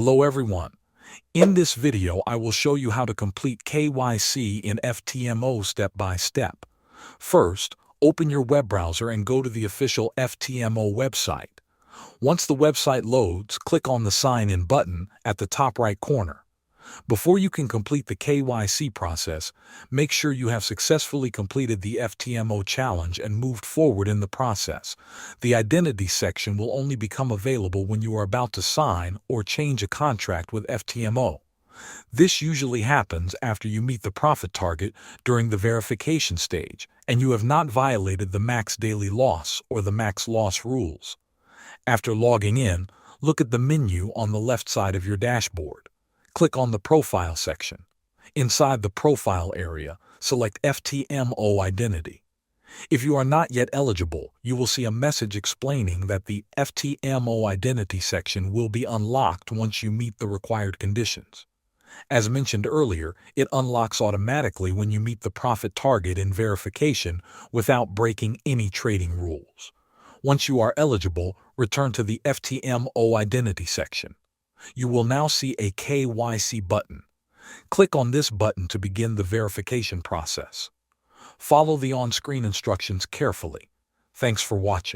Hello everyone. In this video, I will show you how to complete KYC in FTMO step by step. First, open your web browser and go to the official FTMO website. Once the website loads, click on the Sign In button at the top right corner. Before you can complete the KYC process, make sure you have successfully completed the FTMO challenge and moved forward in the process. The identity section will only become available when you are about to sign or change a contract with FTMO. This usually happens after you meet the profit target during the verification stage and you have not violated the max daily loss or the max loss rules. After logging in, look at the menu on the left side of your dashboard. Click on the Profile section. Inside the Profile area, select FTMO Identity. If you are not yet eligible, you will see a message explaining that the FTMO Identity section will be unlocked once you meet the required conditions. As mentioned earlier, it unlocks automatically when you meet the profit target in verification without breaking any trading rules. Once you are eligible, return to the FTMO Identity section. You will now see a KYC button. Click on this button to begin the verification process. Follow the on-screen instructions carefully. Thanks for watching.